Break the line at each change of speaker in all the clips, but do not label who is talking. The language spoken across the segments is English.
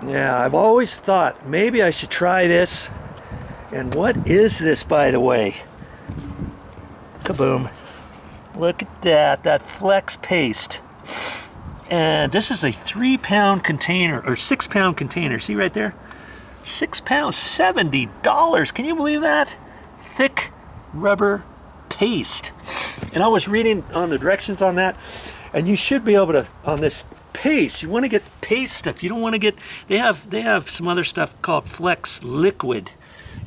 Yeah, I've always thought maybe I should try this. And what is this, by the way? Kaboom. Look at that, that flex paste. And this is a 3-pound container, or 6-pound container. See right there? 6 pounds, $70. Can you believe that? Thick rubber paste. And I was reading on the directions on that, and you should be able to, on this paste, you want to get the paste stuff. You don't want to get, they have some other stuff called flex liquid,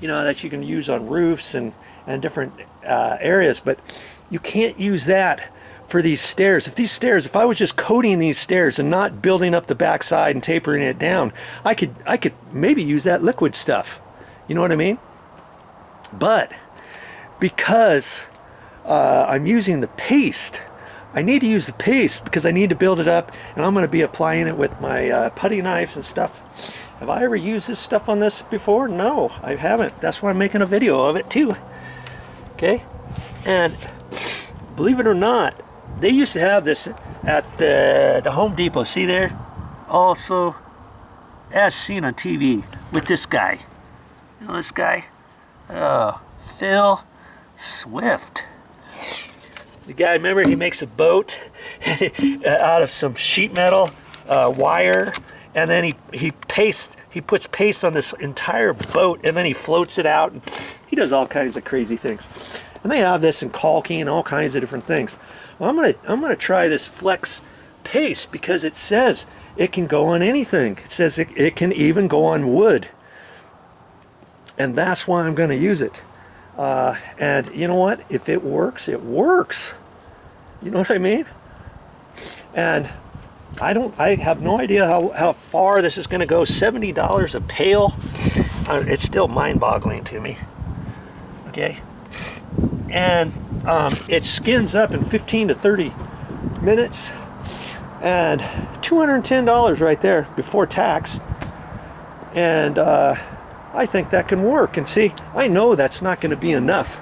you know, that you can use on roofs and different areas, but you can't use that for these stairs. If I was just coating these stairs and not building up the backside and tapering it down, I could maybe use that liquid stuff. You know what I mean? But because I'm using the paste, I need to use the paste because I need to build it up, and I'm going to be applying it with my putty knives and stuff. Have I ever used this stuff on this before? No, I haven't. That's why I'm making a video of it too. Okay? And believe it or not, they used to have this at the Home Depot. See there? Also, as seen on TV with this guy. You know this guy? Oh, Phil Swift. The guy, remember, he makes a boat out of some sheet metal, wire, and then he puts paste on this entire boat, and then he floats it out. And he does all kinds of crazy things. And they have this in caulking and all kinds of different things. Well, I'm gonna try this flex paste because it says it can go on anything. It says it can even go on wood. And that's why I'm gonna use it. And you know what? If it works, it works. You know what I mean? And I have no idea how far this is gonna go. $70 a pail. It's still mind-boggling to me. Okay? And it skins up in 15 to 30 minutes, and $210 right there before tax. And I think that can work. And see, I know that's not going to be enough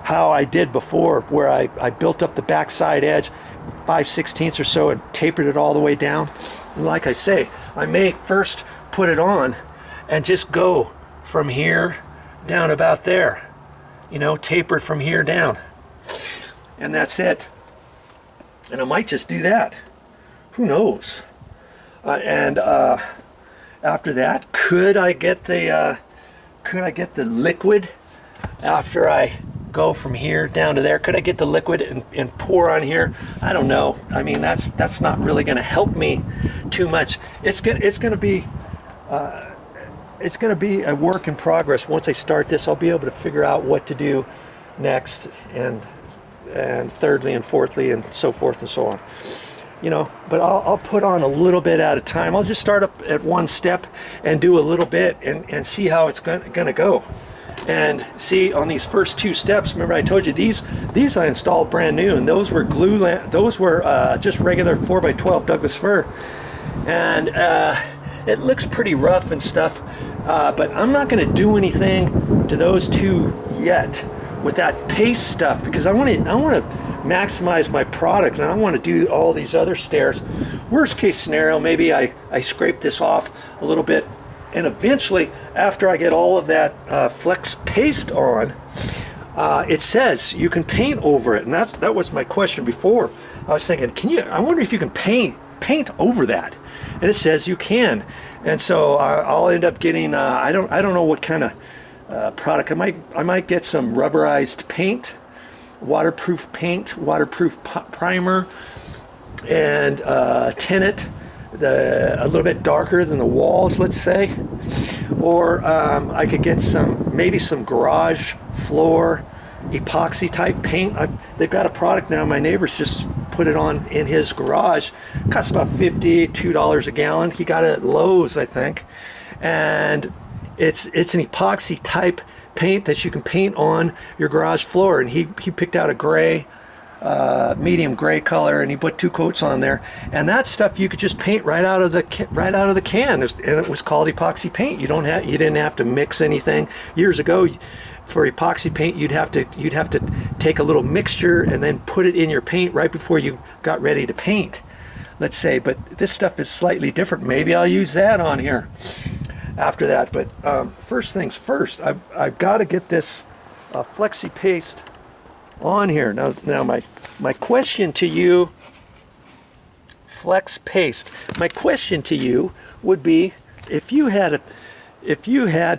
how I did before, where I built up the backside edge 5/16 or so and tapered it all the way down. And like I say, I may first put it on and just go from here down about there. You know, taper it from here down. And that's it. And I might just do that. Who knows? And after that, could I get the liquid after I go from here down to there? Could I get the liquid and pour on here? I don't know. I mean, that's not really going to help me too much. It's going to be a work in progress. Once I start this, I'll be able to figure out what to do next, and thirdly and fourthly and so forth and so on. You know, but I'll put on a little bit at a time. I'll just start up at one step and do a little bit and see how it's gonna go. And see, on these first 2 steps, remember I told you these I installed brand new, and those were those were just regular 4x12 Douglas fir, and it looks pretty rough and stuff, but I'm not going to do anything to those 2 yet with that paste stuff, because I want to maximize my product, and I want to do all these other stairs. Worst case scenario, maybe I scrape this off a little bit, and eventually, after I get all of that flex paste on, it says you can paint over it, and that was my question before. I was thinking, I wonder if you can paint over that, and it says you can. And so I'll end up getting I don't know what kind of product. I might get some rubberized paint, waterproof paint, waterproof primer, and tint it a little bit darker than the walls, let's say. Or I could get maybe some garage floor epoxy type paint. They've got a product now. My neighbor's just put it on in his garage. It costs about $52 a gallon. He got it at Lowe's, I think. And it's an epoxy type paint that you can paint on your garage floor. And he picked out a gray, medium gray color, and he put 2 coats on there. And that stuff you could just paint right out of the can. And it was called epoxy paint. You didn't have to mix anything. Years ago, for epoxy paint, you'd have to take a little mixture and then put it in your paint right before you got ready to paint. let's say, but this stuff is slightly different. Maybe I'll use that on here after that. But first things first, I've got to get this flexi paste on here. Now my question to you, flex paste, my question to you would be, if you had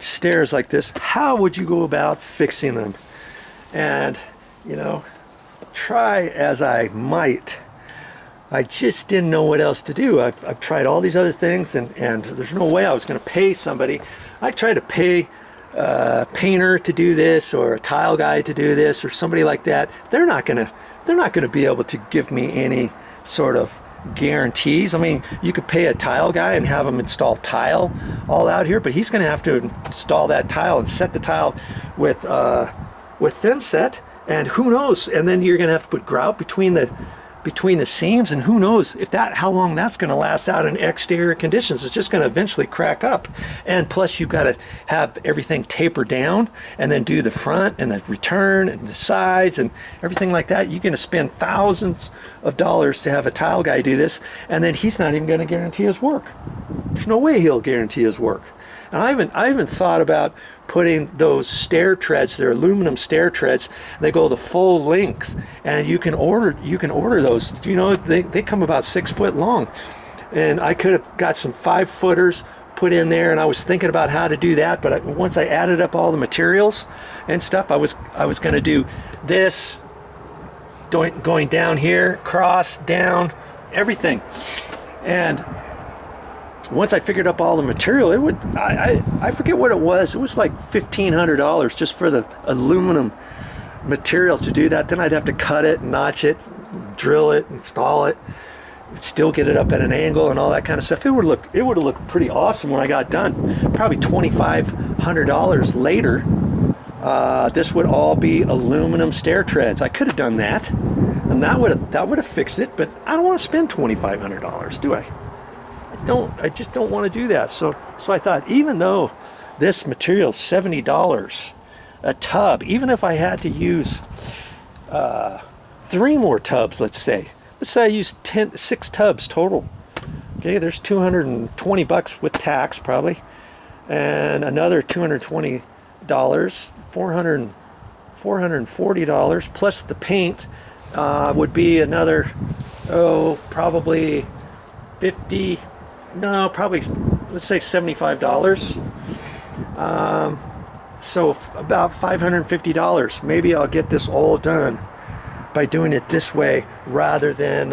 stairs like this, how would you go about fixing them? And you know, try as I might, I just didn't know what else to do. I've tried all these other things, and there's no way I was going to pay somebody. I tried to pay a painter to do this, or a tile guy to do this, or somebody like that. They're not gonna be able to give me any sort of guarantees. I mean, you could pay a tile guy and have him install tile all out here, but he's going to have to install that tile and set the tile with thin set, and who knows, and then you're going to have to put grout between the seams, and who knows how long that's going to last out in exterior conditions. It's just going to eventually crack up. And plus you've got to have everything taper down, and then do the front and the return and the sides and everything like that. You're going to spend thousands of dollars to have a tile guy do this, and then he's not even going to guarantee his work. There's no way he'll guarantee his work. And I haven't thought about putting those stair treads. They're aluminum stair treads. They go the full length, and you can order those. You know, they come about 6 foot long, and I could have got some 5-footers put in there, and I was thinking about how to do that. But once I added up all the materials and stuff, I was going to do this, going down here, cross down, everything, and once I figured up all the material, I forget what it was. It was like $1,500 just for the aluminum materials to do that. Then I'd have to cut it, notch it, drill it, install it, still get it up at an angle and all that kind of stuff. It would have looked pretty awesome when I got done. Probably $2,500 later, this would all be aluminum stair treads. I could have done that, and that would have fixed it. But I don't want to spend $2,500, do I? I just don't want to do that. So I thought, even though this material is $70 a tub, even if I had to use 3 more tubs, let's say I use 6 tubs total. Okay, there's $220 with tax probably, and another $220, $440 plus the paint would be another, probably 50. No, probably, let's say $75. So about $550. Maybe I'll get this all done by doing it this way rather than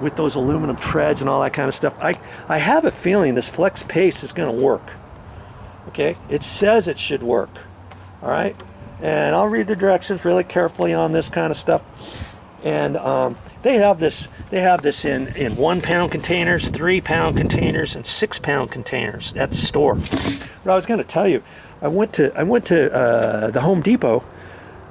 with those aluminum treads and all that kind of stuff. I have a feeling this flex paste is going to work. Okay, it says it should work. All right, and I'll read the directions really carefully on this kind of stuff. And they have this in 1-pound containers, 3-pound containers, and 6-pound containers at the store. But I was going to tell you, I went to the Home Depot.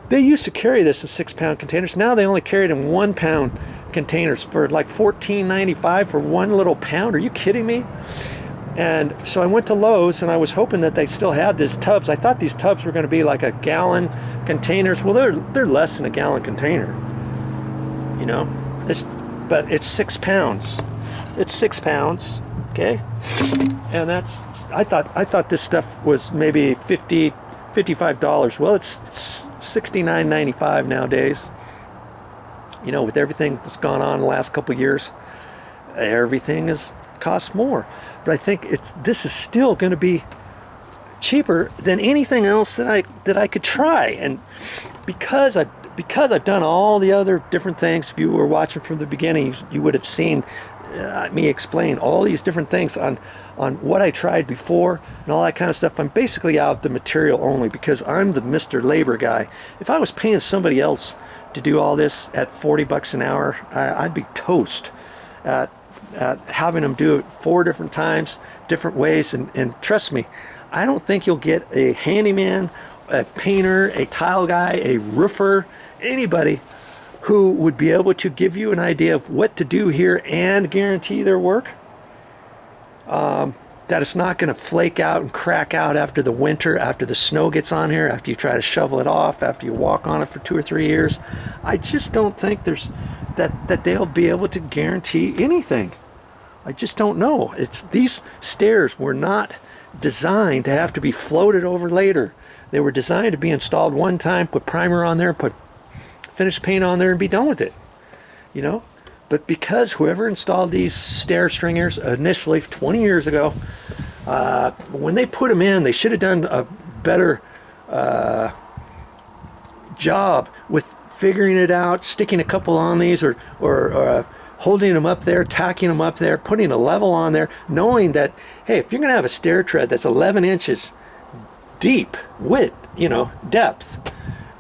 They used to carry this in 6-pound containers. Now they only carry it in 1-pound containers for like $14.95 for 1 little pound. Are you kidding me? And so I went to Lowe's, and I was hoping that they still had these tubs. I thought these tubs were going to be like a gallon containers. Well, they're less than a gallon container. You know, but it's 6 pounds. It's 6 pounds, okay? And I thought this stuff was maybe $55. Well, it's $69.95 nowadays. You know, with everything that's gone on in the last couple of years, everything costs more. But I think this is still going to be cheaper than anything else that I could try. And because I've done all the other different things, if you were watching from the beginning, you would have seen me explain all these different things on what I tried before and all that kind of stuff. I'm basically out the material only because I'm the Mr. Labor guy. If I was paying somebody else to do all this at $40 an hour, I'd be toast at having them do it 4 different times, different ways. And trust me, I don't think you'll get a handyman, a painter, a tile guy, a roofer, anybody who would be able to give you an idea of what to do here and guarantee their work. That it's not going to flake out and crack out after the winter, after the snow gets on here, after you try to shovel it off, after you walk on it for 2 or 3 years. I just don't think there's that they'll be able to guarantee anything. I just don't know. These stairs were not designed to have to be floated over later. They were designed to be installed one time, put primer on there, put finish paint on there, and be done with it. You know? But because whoever installed these stair stringers initially 20 years ago, when they put them in, they should have done a better job with figuring it out, sticking a couple on these, or holding them up there, tacking them up there, putting a level on there, knowing that, hey, if you're going to have a stair tread that's 11 inches deep, width, you know, depth,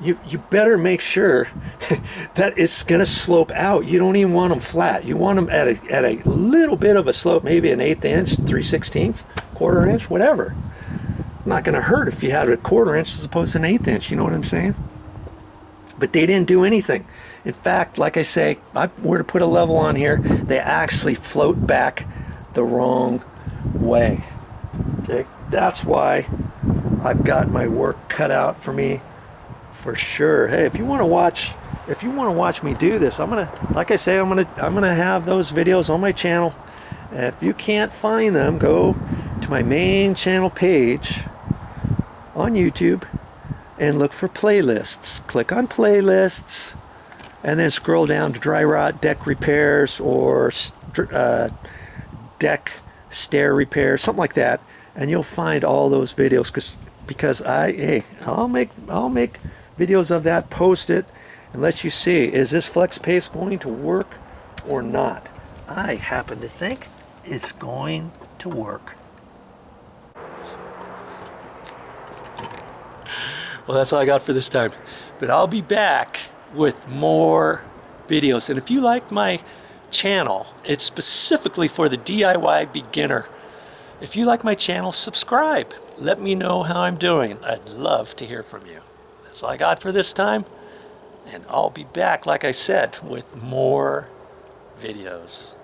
you better make sure that it's going to slope out. You don't even want them flat. You want them at a little bit of a slope, maybe an 1/8 inch, 3/16, 1/4 inch, whatever. Not going to hurt if you had a 1/4 inch as opposed to an 1/8 inch, you know what I'm saying? But they didn't do anything. In fact, like I say, if I were to put a level on here, they actually float back the wrong way. Okay, that's why I've got my work cut out for me, for sure. Hey, if you want to watch me do this, I'm gonna have those videos on my channel. If you can't find them, go to my main channel page on YouTube and look for playlists. Click on playlists and then scroll down to dry rot deck repairs or deck stair repairs, something like that, and you'll find all those videos because I'll make videos of that, post it, and let you see, is this flex paste going to work or not? I happen to think it's going to work. Well, that's all I got for this time. But I'll be back with more videos. And if you like my channel, it's specifically for the DIY beginner. If you like my channel, subscribe. Let me know how I'm doing. I'd love to hear from you. That's all I got for this time. And I'll be back, like I said, with more videos.